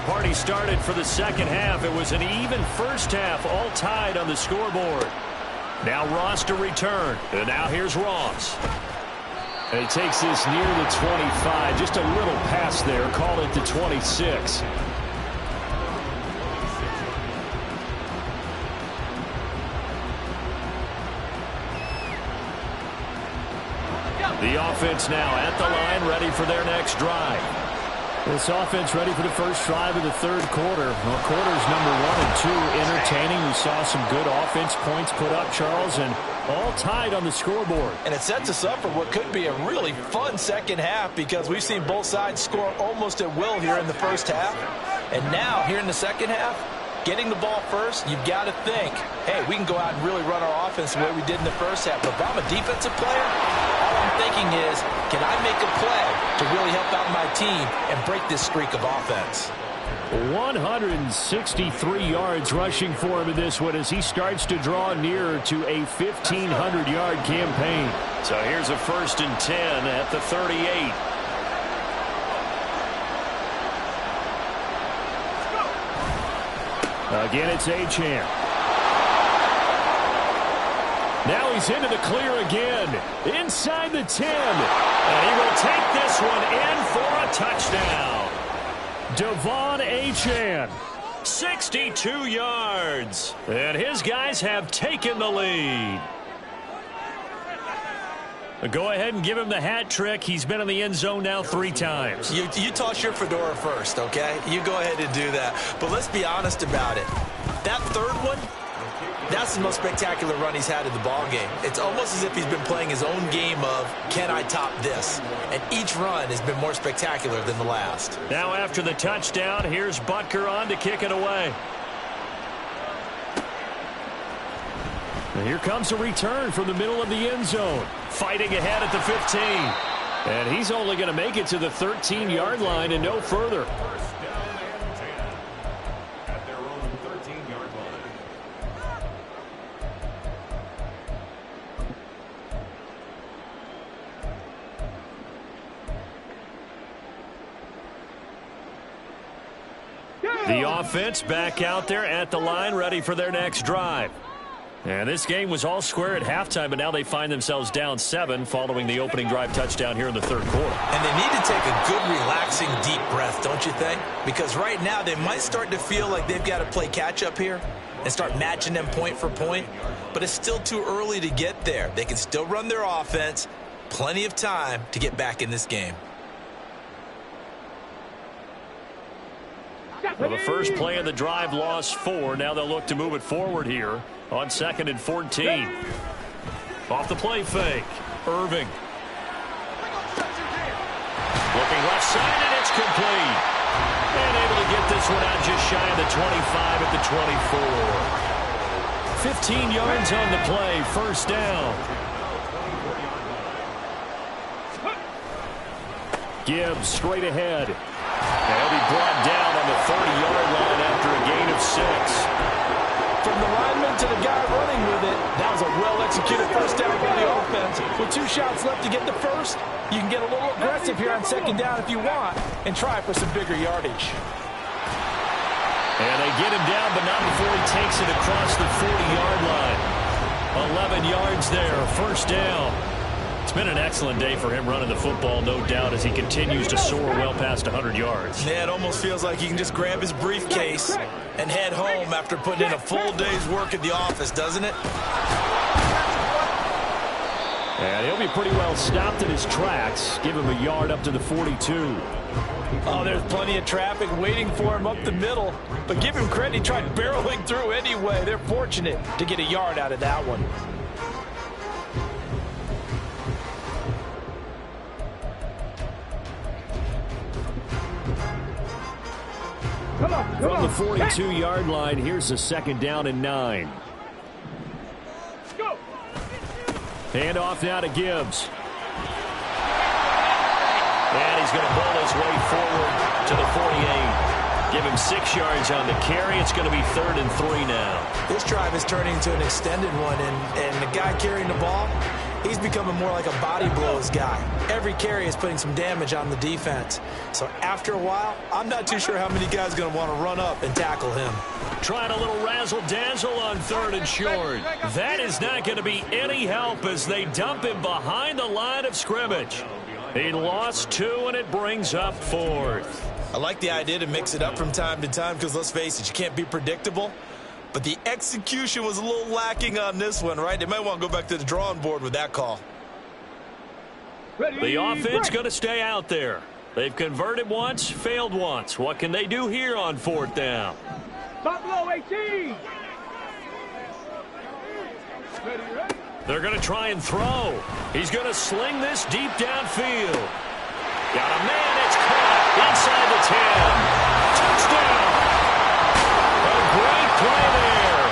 S9: Party started for the second half. It was an even first half, all tied on the scoreboard. Now Ross to return. And now here's Ross. And he takes this near the 25. Just a little pass there. Call it the 26. The offense now at the line, ready for their next drive. This offense ready for the first drive of the third quarter. Well, quarters number 1 and 2 entertaining. We saw some good offense points put up, Charles, and all tied on the scoreboard.
S11: And it sets us up for what could be a really fun second half because we've seen both sides score almost at will here in the first half. And now, here in the second half, getting the ball first, you've got to think, hey, we can go out and really run our offense the way we did in the first half. But if I'm a defensive player, all I'm thinking is, can I make a play to really help out my team and break this streak of offense?
S9: 163 yards rushing for him in this one as he starts to draw nearer to a 1,500-yard campaign. So here's a 1st and 10 at the 38. Again, it's Achane. Now he's into the clear again. Inside the 10. And he will take this one in for a touchdown. Devon Achane, 62 yards. And his guys have taken the lead. Go ahead and give him the hat trick. He's been in the end zone now 3 times.
S11: You toss your fedora first, okay? You go ahead and do that. But let's be honest about it. That third one, that's the most spectacular run he's had in the ball game. It's almost as if he's been playing his own game of, can I top this? And each run has been more spectacular than the last.
S9: Now after the touchdown, here's Butker on to kick it away. And here comes a return from the middle of the end zone. Fighting ahead at the 15. And he's only going to make it to the 13-yard line and no further.
S12: At their own 13-yard line.
S9: The offense back out there at the line, ready for their next drive. And this game was all square at halftime, but now they find themselves down 7 following the opening drive touchdown here in the third quarter.
S11: And they need to take a good, relaxing, deep breath, don't you think? Because right now they might start to feel like they've got to play catch-up here and start matching them point for point. But it's still too early to get there. They can still run their offense. Plenty of time to get back in this game.
S9: Well, the first play of the drive lost 4. Now they'll look to move it forward here on 2nd and 14. Off the play fake. Irving. Looking left side, and it's complete. And able to get this one out just shy of the 25 at the 24. 15 yards on the play. First down. Gibbs straight ahead. And he'll be brought down on the 30-yard line after a gain of 6.
S11: From the lineman to the guy running with it, that was a well-executed first down by the offense. With 2 shots left to get the first, you can get a little aggressive here on second down if you want and try for some bigger yardage.
S9: And they get him down, but not before he takes it across the 40-yard line. 11 yards there, first down. It's been an excellent day for him running the football, no doubt, as he continues to soar well past 100 yards.
S11: Yeah, it almost feels like he can just grab his briefcase and head home after putting in a full day's work at the office, doesn't it?
S9: And he'll be pretty well stopped in his tracks. Give him a yard up to the 42.
S11: Oh, there's plenty of traffic waiting for him up the middle. But give him credit, he tried barreling through anyway. They're fortunate to get a yard out of that one.
S9: From the 42-yard line, here's a 2nd down and 9. Hand off now to Gibbs. And he's going to ball his way forward to the 48. Give him 6 yards on the carry. It's going to be 3rd and 3 now.
S11: This drive is turning into an extended one, and the guy carrying the ball, he's becoming more like a body blows guy. Every carry is putting some damage on the defense. So after a while, I'm not too sure how many guys are going to want to run up and tackle him.
S9: Trying a little razzle-dazzle on 3rd and short. That is not going to be any help as they dump him behind the line of scrimmage. He lost 2, and it brings up 4th.
S11: I like the idea to mix it up from time to time because, let's face it, you can't be predictable. But the execution was a little lacking on this one, right? They might want to go back to the drawing board with that call.
S9: The offense going to stay out there. They've converted once, failed once. What can they do here on 4th down?
S10: Top below 18.
S9: They're going to try and throw. He's going to sling this deep downfield. Got a man, it's caught inside the 10. Touchdown. A great play there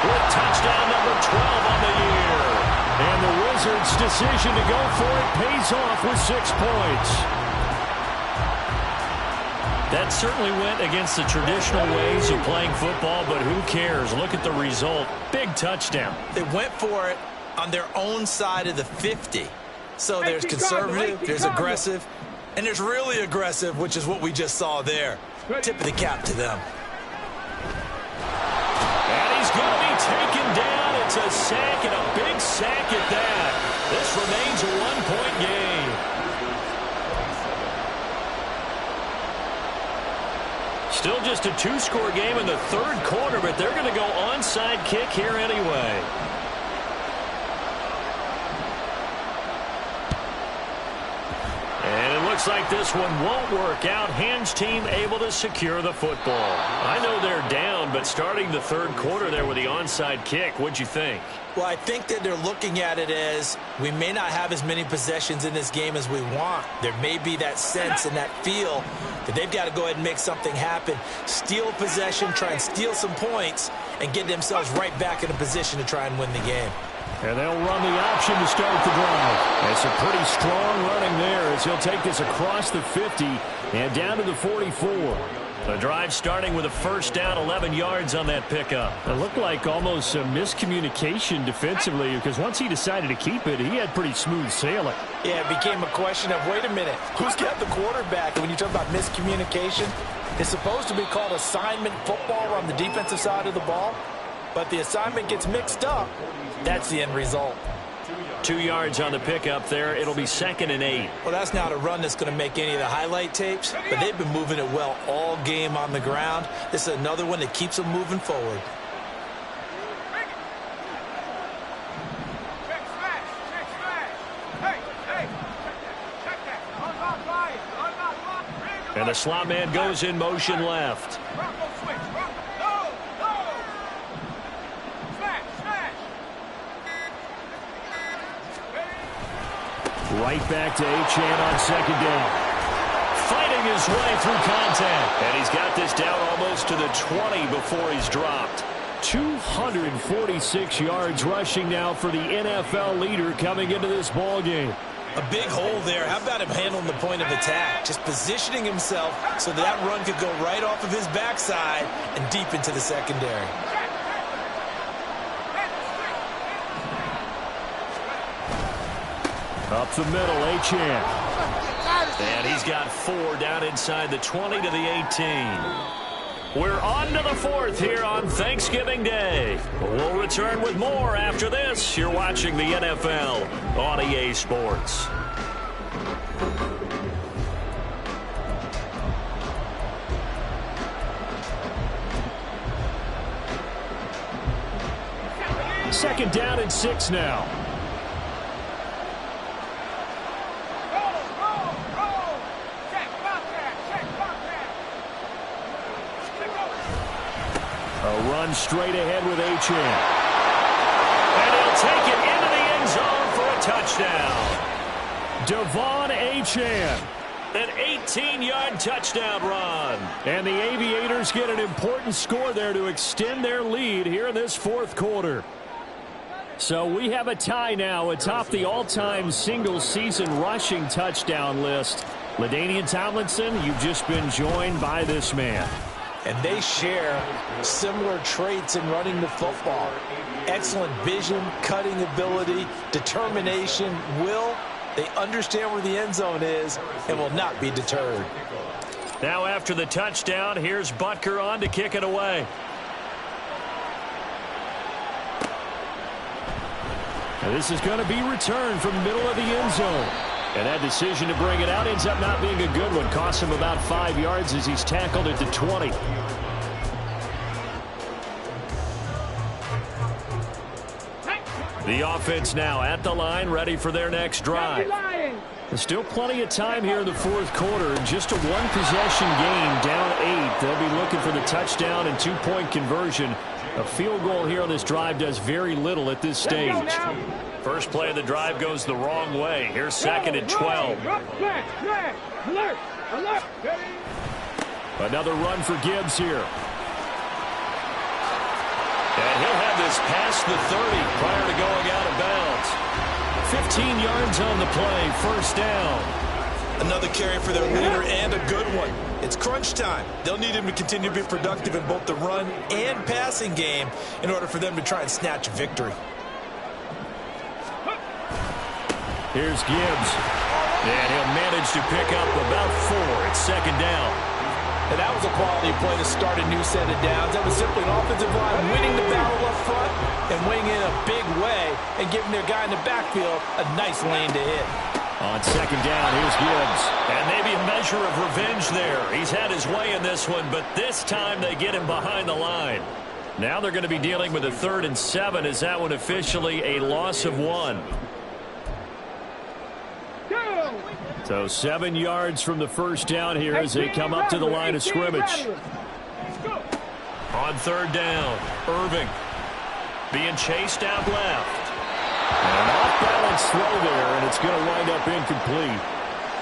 S9: with touchdown number 12 on the year. And the Wizards' decision to go for it pays off with 6 points. That certainly went against the traditional ways of playing football, but who cares? Look at the result. Big touchdown.
S11: They went for it on their own side of the 50. So there's conservative, there's aggressive, and there's really aggressive, which is what we just saw there. Tip of the cap to them.
S9: And he's going to be taken down. It's a sack, and a big sack at that. This remains a 1-point game. Still just a 2-score game in the 3rd quarter, but they're going to go onside kick here anyway. And it looks like this one won't work out. Hans team able to secure the football. I know they're down, but starting the 3rd quarter there with the onside kick, what'd you think?
S11: Well, I think that they're looking at it as we may not have as many possessions in this game as we want. There may be that sense and that feel that they've got to go ahead and make something happen. Steal possession, try and steal some points, and get themselves right back in a position to try and win the game.
S9: And they'll run the option to start the drive. It's a pretty strong running there as he'll take this across the 50 and down to the 44. The drive starting with a 1st down, 11 yards on that pickup. It looked like almost a miscommunication defensively because once he decided to keep it, he had pretty smooth sailing.
S11: Yeah, it became a question of, wait a minute, who's got the quarterback? And when you talk about miscommunication, it's supposed to be called assignment football on the defensive side of the ball, but the assignment gets mixed up. That's the end result.
S9: 2 yards on the pickup there. It'll be 2nd and 8.
S11: Well, that's not a run that's going to make any of the highlight tapes, but they've been moving it well all game on the ground. This is another one that keeps them moving forward.
S9: And the slot man goes in motion left. Right back to Achane on 2nd down. Fighting his way through contact. And he's got this down almost to the 20 before he's dropped. 246 yards rushing now for the NFL leader coming into this ball game.
S11: A big hole there. How about him handling the point of attack? Just positioning himself so that run could go right off of his backside and deep into the secondary.
S9: Up the middle, Achane. And he's got 4 down inside the 20 to the 18. We're on to the 4th here on Thanksgiving Day. We'll return with more after this. You're watching the NFL on EA Sports. Second down and 6 now. A run straight ahead with Achane. And he'll take it into the end zone for a touchdown. Devon Achane An 18-yard touchdown run. And the Aviators get an important score there to extend their lead here in this fourth quarter. So we have a tie now atop the all-time single-season rushing touchdown list. LaDainian Tomlinson, you've just been joined by this man.
S11: And they share similar traits in running the football. Excellent vision, cutting ability, determination, will. They understand where the end zone is and will not be deterred.
S9: Now after the touchdown, here's Butker on to kick it away. Now this is going to be returned from the middle of the end zone. And that decision to bring it out ends up not being a good one. Costs him about 5 yards as he's tackled at the 20. The offense now at the line, ready for their next drive. There's still plenty of time here in the fourth quarter. Just a one-possession game, down 8. They'll be looking for the touchdown and two-point conversion. A field goal here on this drive does very little at this stage. First play of the drive goes the wrong way. Here's second and 12. Another run for Gibbs here. And he'll have this past the 30 prior to going out of bounds. 15 yards on the play, first down.
S11: Another carry for their leader and a good one. It's crunch time. They'll need him to continue to be productive in both the run and passing game in order for them to try and snatch a victory.
S9: Here's Gibbs. And he'll manage to pick up about 4. It's second down.
S11: And that was a quality play to start a new set of downs. That was simply an offensive line winning the battle up front and winning in a big way and giving their guy in the backfield a nice lane to hit.
S9: On second down, here's Gibbs. And maybe a measure of revenge there. He's had his way in this one, but this time they get him behind the line. Now they're going to be dealing with a 3rd and 7. Is that one officially a loss of 1? So 7 yards from the first down here as they come up to the line of scrimmage. On third down, Irving being chased out left. An off-balance throw there, and it's going to wind up incomplete.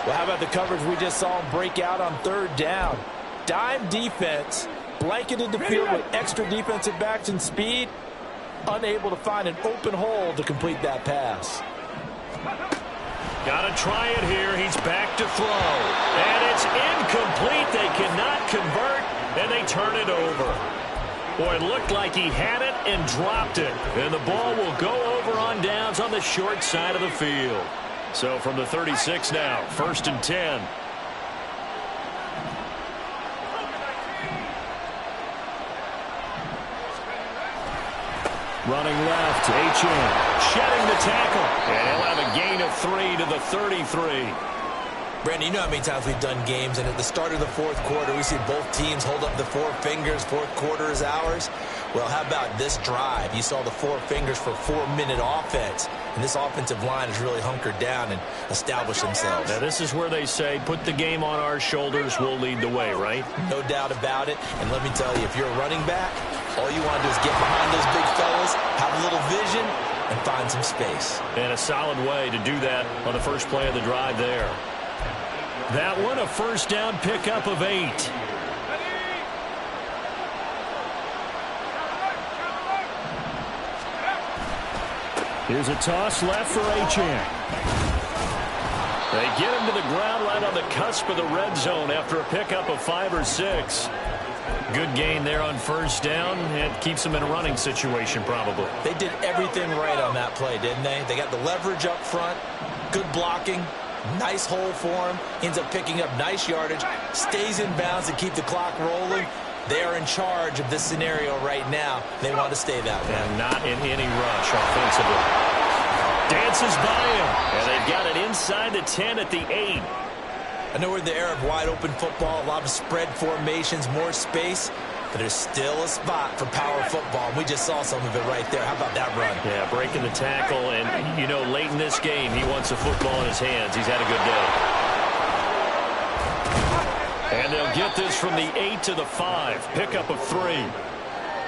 S11: Well, how about the coverage we just saw him break out on third down? Dime defense, blanketed the field with extra defensive backs and speed, unable to find an open hole to complete that pass.
S9: Got to try it here. He's back to throw. And it's incomplete. They cannot convert, and they turn it over. Boy, it looked like he had it and dropped it. And the ball will go over on downs on the short side of the field. So from the 36 now, 1st and 10. Running left, H.M. shedding the tackle. And he'll have a gain of 3 to the 33.
S11: Brandon, you know how many times we've done games, and at the start of the fourth quarter, we see both teams hold up the 4 fingers, fourth quarter is ours. Well, how about this drive? You saw the 4 fingers for 4-minute offense, and this offensive line has really hunkered down and established themselves.
S9: Now, this is where they say, put the game on our shoulders, we'll lead the way, right?
S11: No doubt about it, and let me tell you, if you're a running back, all you want to do is get behind those big fellas, have a little vision, and find some space.
S9: And a solid way to do that on the first play of the drive there. That one, a first down pickup of 8. Here's a toss left for H.M. They get him to the ground right on the cusp of the red zone after a pickup of 5 or 6. Good gain there on first down. It keeps them in a running situation probably.
S11: They did everything right on that play, didn't they? They got the leverage up front, good blocking, nice hole for him, ends up picking up nice yardage, stays in bounds to keep the clock rolling. They are in charge of this scenario right now. They want to stay that way.
S9: And not in any rush offensively. Dances by him, and they've got it inside the 10 at the 8.
S11: I know we're in the era of wide-open football, a lot of spread formations, more space, but there's still a spot for power football. We just saw some of it right there. How about that run?
S9: Yeah, breaking the tackle, and, you know, late in this game, he wants the football in his hands. He's had a good day. And they'll get this from the 8 to the 5. Pickup of 3.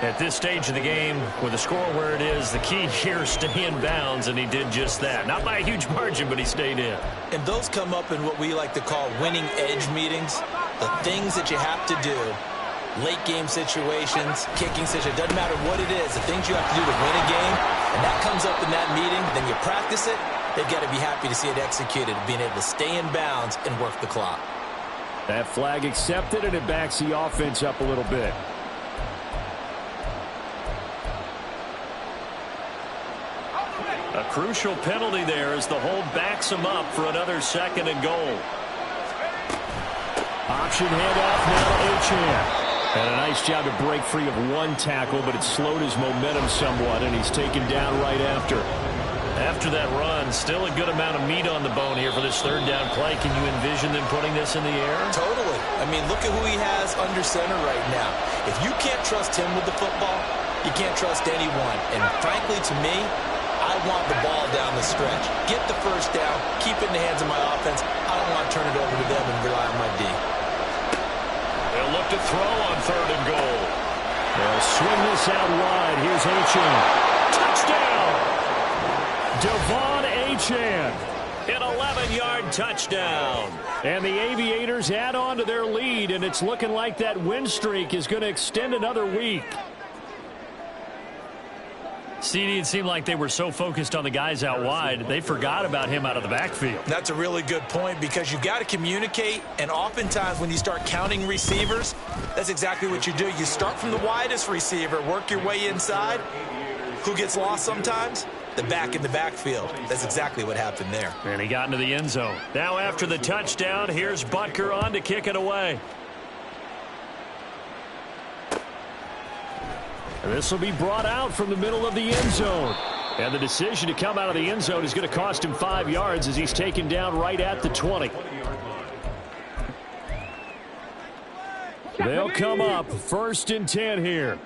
S9: At this stage of the game, with the score where it is, the key here is stay in bounds, and he did just that. Not by a huge margin, but he stayed in.
S11: And those come up in what we like to call winning edge meetings. The things that you have to do, late game situations, kicking situations, doesn't matter what it is, the things you have to do to win a game, and that comes up in that meeting, then you practice it, they've got to be happy to see it executed, being able to stay in bounds and work the clock.
S9: That flag accepted, and it backs the offense up a little bit. A crucial penalty there as the hold backs him up for another 2nd and goal. Option handoff now to Achan. And a nice job to break free of one tackle, but it slowed his momentum somewhat, and he's taken down right after. After that run, still a good amount of meat on the bone here for this 3rd down play. Can you envision them putting this in the air?
S11: Totally. I mean, look at who he has under center right now. If you can't trust him with the football, you can't trust anyone. And frankly, to me, I want the ball down the stretch. Get the 1st down, keep it in the hands of my offense. I don't want to turn it over to them and rely on my D.
S9: They'll look to throw on 3rd and goal. They'll swing this out wide. Here's Achan. Touchdown! Devon Achan. An 11-yard touchdown. And the Aviators add on to their lead, and it's looking like that win streak is going to extend another week. CD, it seemed like they were so focused on the guys out wide, they forgot about him out of the backfield.
S11: That's a really good point because you've got to communicate, and oftentimes when you start counting receivers, that's exactly what you do. You start from the widest receiver, work your way inside. Who gets lost sometimes? The back in the backfield. That's exactly what happened there.
S9: And he got into the end zone. Now after the touchdown, here's Butker on to kick it away. This will be brought out from the middle of the end zone. And the decision to come out of the end zone is going to cost him 5 yards as he's taken down right at the 20. They'll come up 1st and 10 here.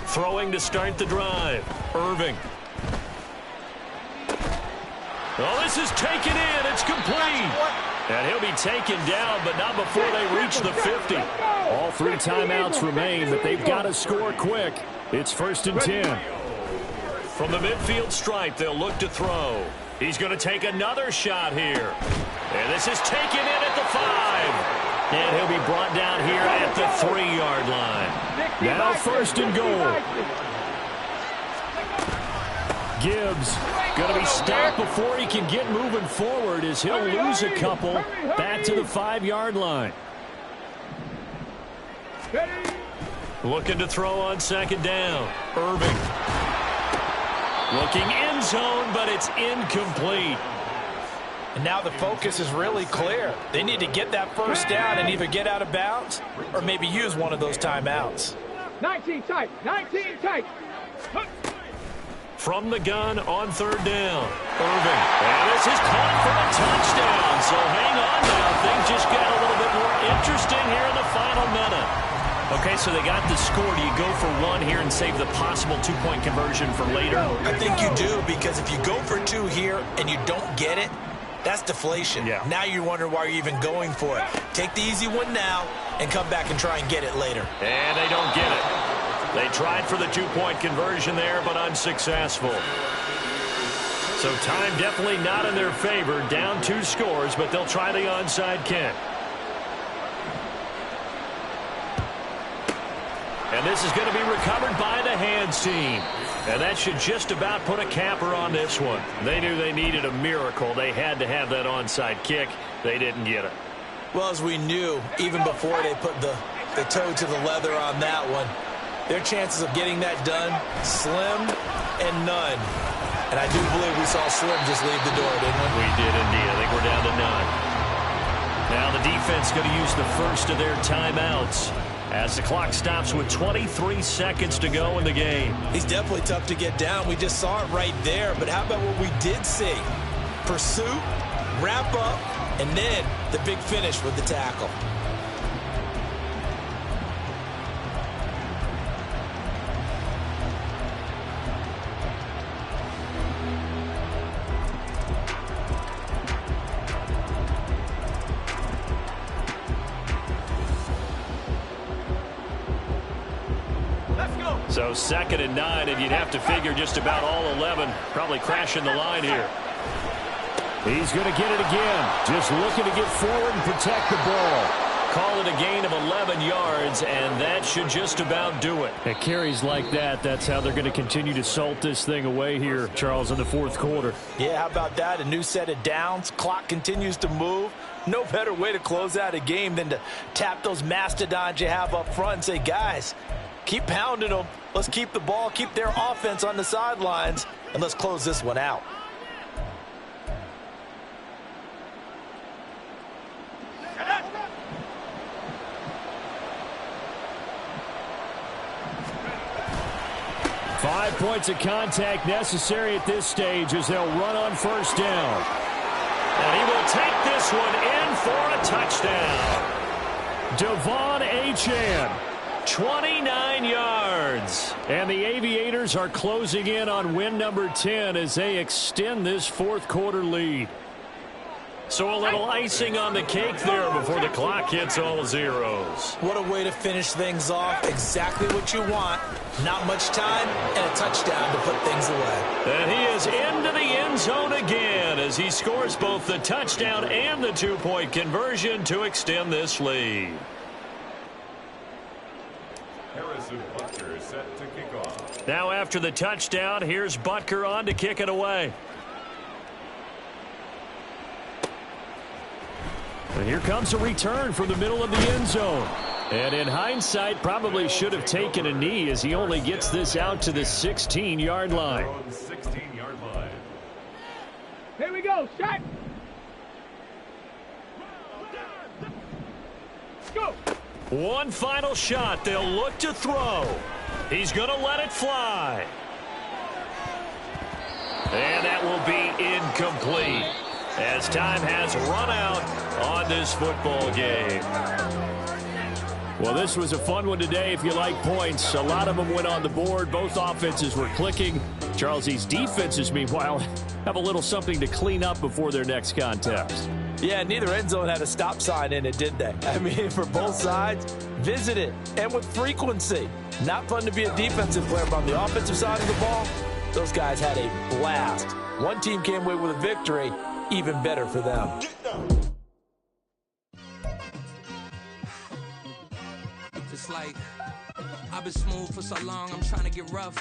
S9: Throwing to start the drive. Irving. Oh, this is taken in. It's complete. And he'll be taken down, but not before they reach the 50. All 3 timeouts remain, but they've got to score quick. It's 1st and 10. From the midfield stripe, they'll look to throw. He's going to take another shot here. And this is taken in at the 5. And he'll be brought down here at the 3-yard line. Now 1st and goal. Gibbs going to be stopped before he can get moving forward as he'll lose a couple back to the 5-yard line. Looking to throw on 2nd down. Irving. Looking end zone, but it's incomplete.
S11: And now the focus is really clear. They need to get that 1st down and either get out of bounds or maybe use one of those timeouts.
S10: 19 tight, 19 tight.
S9: From the gun on 3rd down. Irving. And this is caught for a touchdown. So hang on now. Things just got a little bit more interesting here in the final minute. Okay, so they got the score. Do you go for 1 here and save the possible 2-point conversion for later?
S11: I think you do, because if you go for 2 here and you don't get it, that's deflation.
S9: Yeah.
S11: Now you wonder why you're even going for it. Take the easy one now and come back and try and get it later.
S9: And they don't get it. They tried for the 2-point conversion there, but unsuccessful. So time definitely not in their favor. Down 2 scores, but they'll try the onside kick. And this is going to be recovered by the hands team. And that should just about put a capper on this one. They knew they needed a miracle. They had to have that onside kick. They didn't get it.
S11: Well, as we knew, even before they put the toe to the leather on that one, their chances of getting that done, slim and none. And I do believe we saw Slim just leave the door, didn't we?
S9: We did indeed. I think we're down to none. Now the defense going to use the first of their timeouts as the clock stops with 23 seconds to go in the game.
S11: He's definitely tough to get down. We just saw it right there. But how about what we did see? Pursuit, wrap up, and then the big finish with the tackle.
S9: So 2nd and 9, and you'd have to figure just about all 11 probably crashing the line here. He's going to get it again. Just looking to get forward and protect the ball. Call it a gain of 11 yards, and that should just about do it. At carries like that, that's how they're going to continue to salt this thing away here, Charles, in the 4th quarter.
S11: Yeah, how about that? A new set of downs. Clock continues to move. No better way to close out a game than to tap those mastodons you have up front and say, guys, keep pounding them. Let's keep the ball, keep their offense on the sidelines, and let's close this one out.
S9: Five points of contact necessary at this stage as they'll run on 1st down. And he will take this one in for a touchdown. Devon Achane, 29 yards. And the Aviators are closing in on win number 10 as they extend this 4th quarter lead. So a little icing on the cake there before the clock hits all zeros.
S11: What a way to finish things off. Exactly what you want. Not much time and a touchdown to put things away.
S9: And he is into the end zone again as he scores both the touchdown and the 2-point conversion to extend this lead.
S12: Harrison Butker set to kick off.
S9: Now after the touchdown, here's Butker on to kick it away. And here comes a return from the middle of the end zone. And in hindsight, probably should have taken a knee as he only gets this out to the 16-yard line.
S12: 16-yard line.
S10: Here we go, shot. Go.
S9: One final shot. They'll look to throw. He's going to let it fly. And that will be incomplete as time has run out on this football game. Well, this was a fun one today if you like points. A lot of them went on the board. Both offenses were clicking. Charles, these defenses, meanwhile, have a little something to clean up before their next contest.
S11: Yeah, neither end zone had a stop sign in it, did they? I mean, for both sides, visit it, and with frequency. Not fun to be a defensive player, but on the offensive side of the ball, those guys had a blast. One team came away with a victory. Even better for them.
S4: It's like I've been smooth for so long, I'm trying to get rough.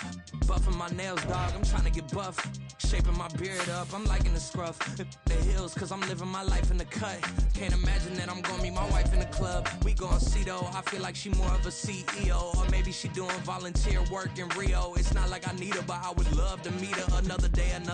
S4: Buffing my nails, dog, I'm trying to get buff. Shaping my beard up, I'm liking the scruff. The hills, cause I'm living my life in the cut. Can't imagine that I'm gonna meet my wife in the club. We gon' see though, I feel like she more of a CEO. Or maybe she doing volunteer work in Rio. It's not like I need her, but I would love to meet her another day, another